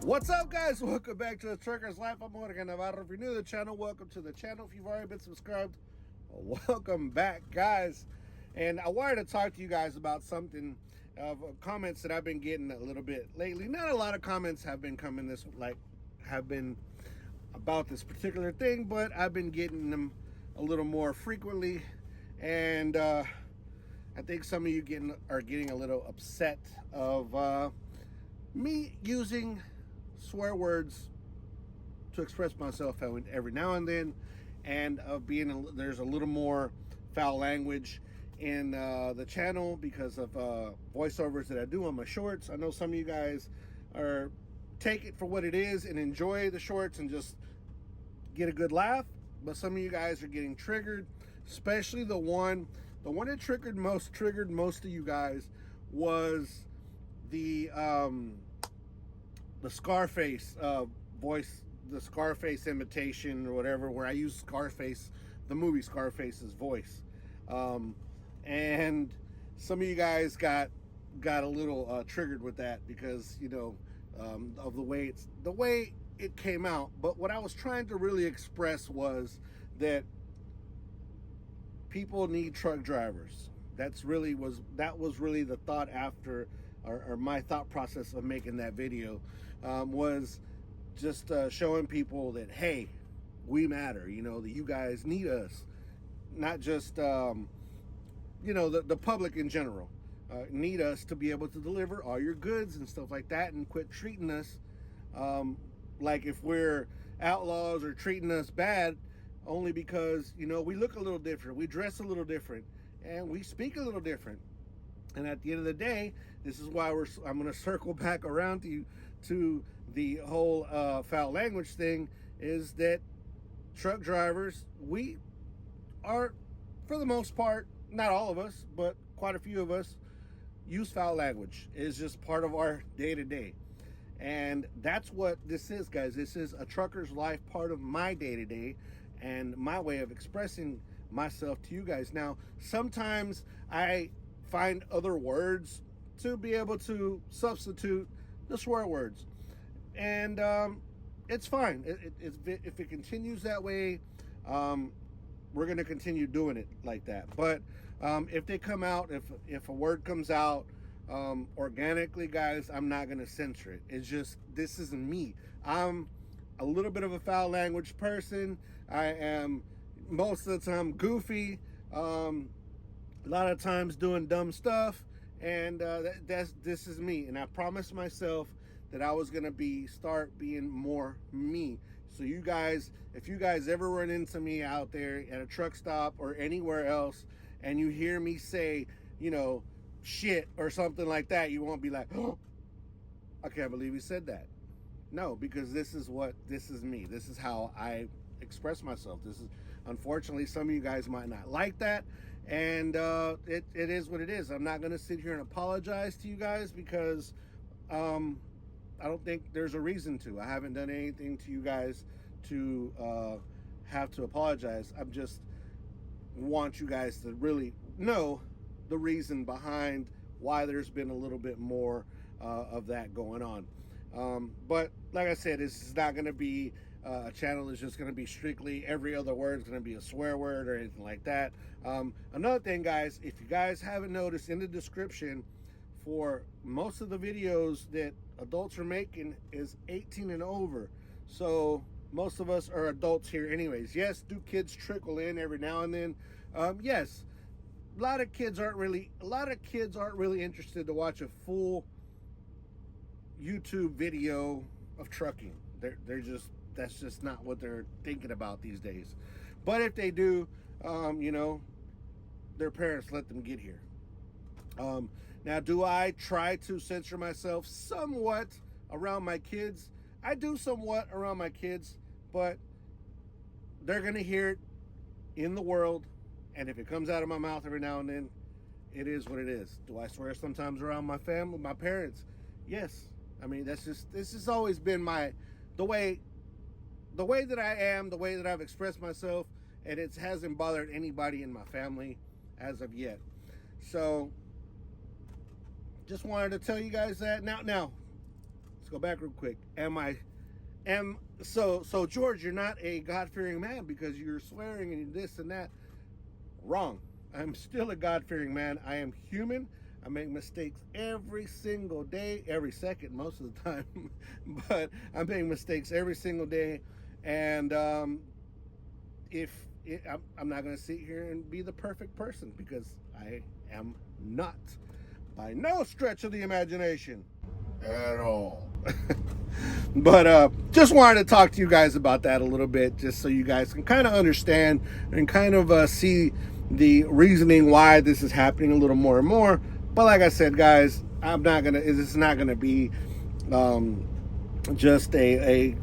What's up, guys? Welcome back to the Trucker's Life. I'm Jorge Navarro. If you're new to the channel, welcome to the channel. If you've already been subscribed, welcome back, guys. And I wanted to talk to you guys about something of comments that I've been getting a little bit lately. Not a lot of comments have been coming have been about this particular thing, but I've been getting them a little more frequently. And I think some of you are getting a little upset of me using swear words to express myself every now and then, and of there's a little more foul language in the channel because of voiceovers that I do on my shorts. I know some of you guys take it for what it is and enjoy the shorts and just get a good laugh, but some of you guys are getting triggered, especially the one that triggered most of you guys was the Scarface voice, the Scarface imitation or whatever, where I use Scarface, the movie Scarface's voice. And some of you guys got a little triggered with that because, you know, of the way it came out. But what I was trying to really express was that people need truck drivers. That was really the thought after, or my thought process of making that video, was just showing people that, hey, we matter, you know, that you guys need us. Not just, you know, the public in general need us to be able to deliver all your goods and stuff like that, and quit treating us like if we're outlaws, or treating us bad only because, you know, we look a little different, we dress a little different, and we speak a little different. And at the end of the day, this is why I'm going to circle back around to the whole foul language thing, is that truck drivers, we are, for the most part, not all of us, but quite a few of us, use foul language. It's just part of our day-to-day. And that's what this is, guys. This is a trucker's life, part of my day-to-day and my way of expressing myself to you guys. Now, sometimes I find other words to be able to substitute the swear words, and it's fine. If it continues that way, we're going to continue doing it like that. But if they come out, if a word comes out organically, guys, I'm not going to censor it. It's just, this isn't me. I'm a little bit of a foul language person. I am most of the time goofy, a lot of times doing dumb stuff, and this is me. And I promised myself that I was gonna start being more me. So you guys, if you guys ever run into me out there at a truck stop or anywhere else, and you hear me say, you know, shit or something like that, you won't be like, oh, I can't believe he said that. No, because this is me. This is how I express myself. This is, unfortunately, some of you guys might not like that, and it is what it is. I'm not going to sit here and apologize to you guys because I don't think there's a reason to. I haven't done anything to you guys to have to apologize. I just want you guys to really know the reason behind why there's been a little bit more of that going on. But like I said, this is not going to be a channel that's just going to be strictly every other word is going to be a swear word or anything like that. Another thing, guys, if you guys haven't noticed, in the description for most of the videos that adults are making is 18 and over. So most of us are adults here anyways. Yes, do kids trickle in every now and then? Yes. A lot of kids aren't really interested to watch a full YouTube video of trucking. That's just not what they're thinking about these days. But if they do, you know, their parents let them get here. Now, do I try to censor myself somewhat around my kids? I do somewhat around my kids, but they're gonna hear it in the world, and if it comes out of my mouth every now and then, it is what it is. Do I swear sometimes around my family, my parents? Yes. I mean, this has always been the way that I am, the way that I've expressed myself, and it hasn't bothered anybody in my family as of yet. So just wanted to tell you guys that. Now, let's go back real quick. So George, you're not a God-fearing man because you're swearing and this and that. Wrong. I'm still a God-fearing man. I am human. I make mistakes every single day, every second, most of the time. But I'm making mistakes every single day. And I'm not going to sit here and be the perfect person because I am not, by no stretch of the imagination at all. But just wanted to talk to you guys about that a little bit, just so you guys can kind of understand and kind of see the reasoning why this is happening a little more and more. But like I said, guys, this is not gonna be just a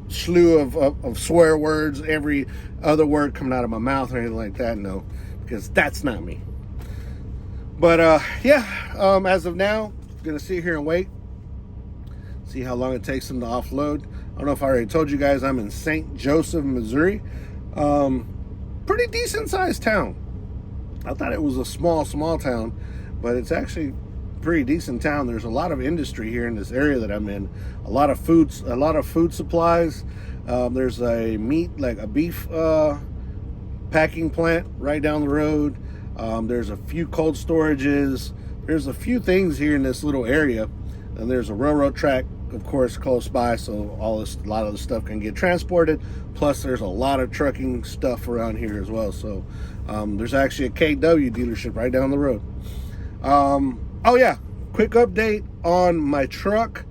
slew of swear words, every other word coming out of my mouth or anything like that. No, because that's not me. But as of now, I'm gonna sit here and wait, see how long it takes them to offload. I don't know if I already told you guys, I'm in St. Joseph, Missouri. Pretty decent sized town. I thought it was a small town, but it's actually a pretty decent town. There's a lot of industry here in this area that I'm in. A lot of food supplies. There's a beef packing plant right down the road. There's a few cold storages. There's a few things here in this little area, and there's a railroad track, of course, close by, so a lot of the stuff can get transported. Plus, there's a lot of trucking stuff around here as well. So, there's actually a KW dealership right down the road. Oh yeah, quick update on my truck.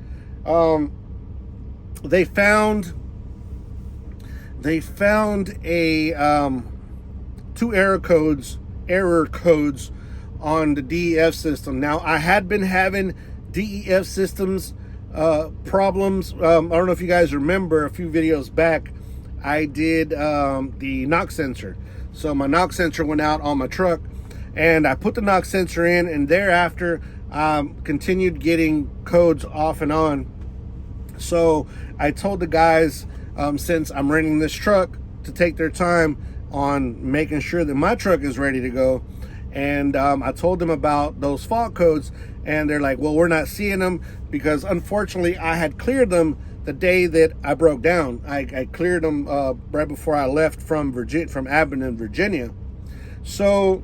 They found a two error codes on the DEF system. Now, I had been having DEF systems problems. I don't know if you guys remember, a few videos back I did the knock sensor. So my knock sensor went out on my truck, and I put the knock sensor in, and thereafter continued getting codes off and on. So I told the guys, since I'm renting this truck, to take their time on making sure that my truck is ready to go. And I told them about those fault codes, and they're like, well, we're not seeing them because unfortunately I had cleared them the day that I broke down. I cleared them right before I left from Abingdon, Virginia. So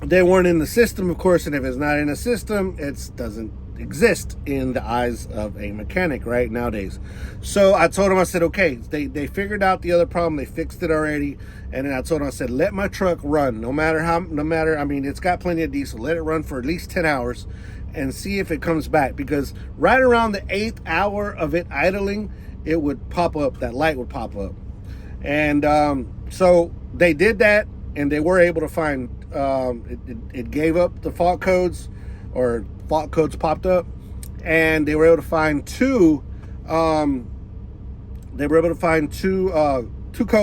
they weren't in the system, of course, and if it's not in the system, it doesn't exist in the eyes of a mechanic right nowadays. So I told them, I said, okay, they figured out the other problem, they fixed it already. And then I told them, I said, let my truck run, no matter, I mean, it's got plenty of diesel, let it run for at least 10 hours and see if it comes back, because right around the 8th hour of it idling, it would pop up, that light would pop up. And so they did that, and they were able to find, it gave up the fault codes, or fault codes popped up, and they were able to find two codes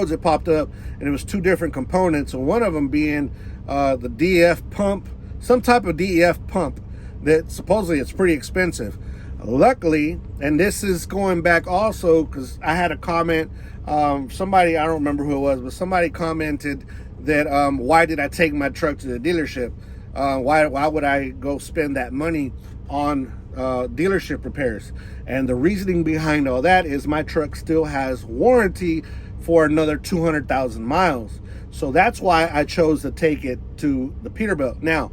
that popped up, and it was two different components. And one of them being the DEF pump, some type of DEF pump that supposedly it's pretty expensive. Luckily, and this is going back also because I had a comment, somebody, I don't remember who it was, but somebody commented that why did I take my truck to the dealership? Why would I go spend that money on dealership repairs? And the reasoning behind all that is my truck still has warranty for another 200,000 miles. So that's why I chose to take it to the Peterbilt. Now,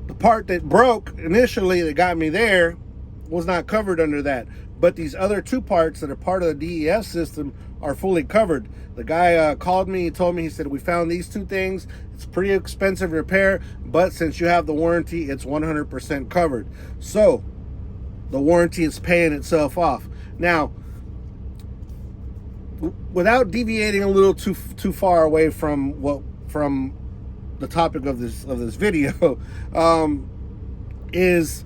the part that broke initially that got me there was not covered under that. But these other two parts that are part of the DEF system are fully covered. The guy called me, he told me, he said, we found these two things. It's pretty expensive repair, but since you have the warranty, it's 100% covered. So the warranty is paying itself off. Now, without deviating a little too far away from the topic of this video, is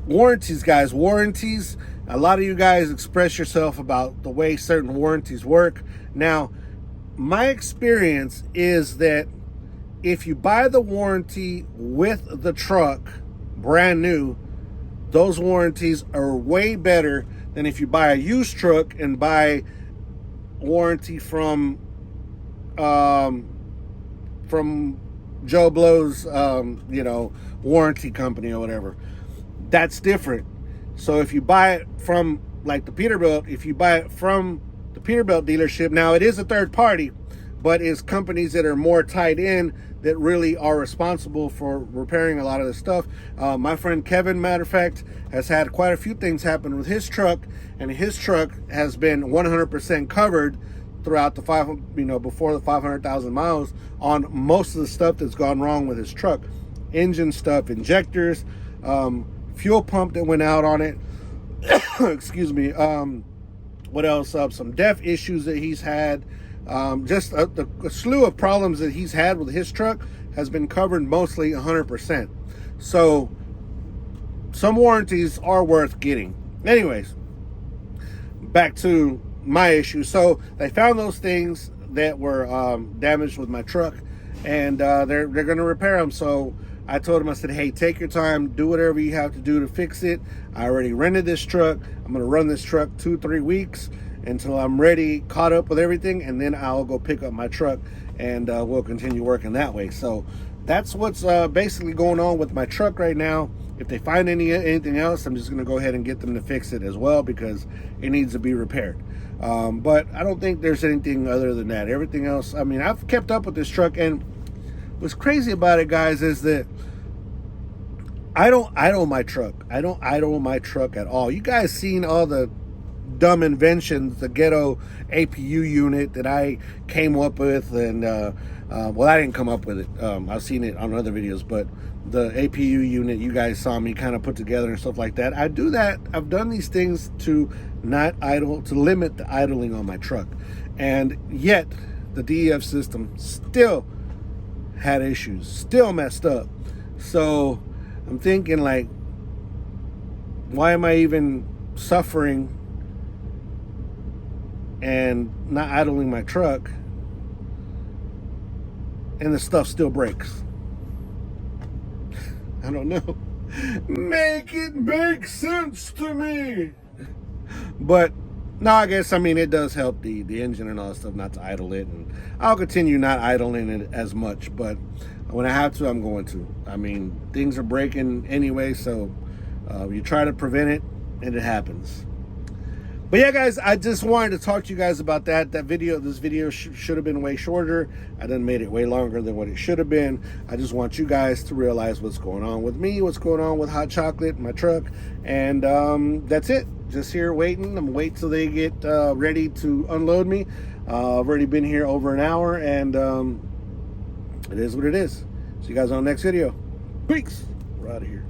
warranties, guys. Warranties. A lot of you guys express yourself about the way certain warranties work. Now, my experience is that if you buy the warranty with the truck brand new, those warranties are way better than if you buy a used truck and buy warranty from Joe Blow's warranty company or whatever. That's different. So if you buy it from like the Peterbilt, if you buy it from the Peterbilt dealership, now it is a third party, but it's companies that are more tied in that really are responsible for repairing a lot of the stuff. My friend Kevin, matter of fact, has had quite a few things happen with his truck, and his truck has been 100% covered throughout the before the 500,000 miles on most of the stuff that's gone wrong with his truck. Engine stuff, injectors, fuel pump that went out on it. Excuse me. What else? Some DEF issues that he's had. Just a slew of problems that he's had with his truck has been covered mostly 100%. So some warranties are worth getting. Anyways, back to my issue. So they found those things that were damaged with my truck, and they're going to repair them. So I told him, I said, hey, take your time, do whatever you have to do to fix it. I already rented this truck. I'm going to run this truck 2-3 weeks until I'm ready, caught up with everything, and then I'll go pick up my truck, and we'll continue working that way. So that's what's basically going on with my truck right now. If they find anything else, I'm just going to go ahead and get them to fix it as well, because it needs to be repaired. But I don't think there's anything other than that. Everything else, I mean, I've kept up with this truck, and what's crazy about it, guys, is that I don't idle my truck. I don't idle my truck at all. You guys seen all the dumb inventions, the ghetto APU unit that I came up with, and well, I didn't come up with it. I've seen it on other videos, but the APU unit you guys saw me kind of put together and stuff like that. I do that. I've done these things to not idle, to limit the idling on my truck, and yet the DEF system still had issues, still messed up. So I'm thinking, like, why am I even suffering and not idling my truck, and the stuff still breaks? I don't know. Make it make sense to me. But no, I guess, I mean, it does help the engine and all that stuff not to idle it, and I'll continue not idling it as much, but when I have to, I'm going to. I mean, things are breaking anyway, so you try to prevent it, and it happens. But yeah, guys, I just wanted to talk to you guys about that. This video should have been way shorter. I done made it way longer than what it should have been. I just want you guys to realize what's going on with me, what's going on with Hot Chocolate, my truck, and that's it. Just here waiting. I'm waiting till they get ready to unload me. I've already been here over an hour, and it is what it is. See you guys on the next video. Peace. We're out of here.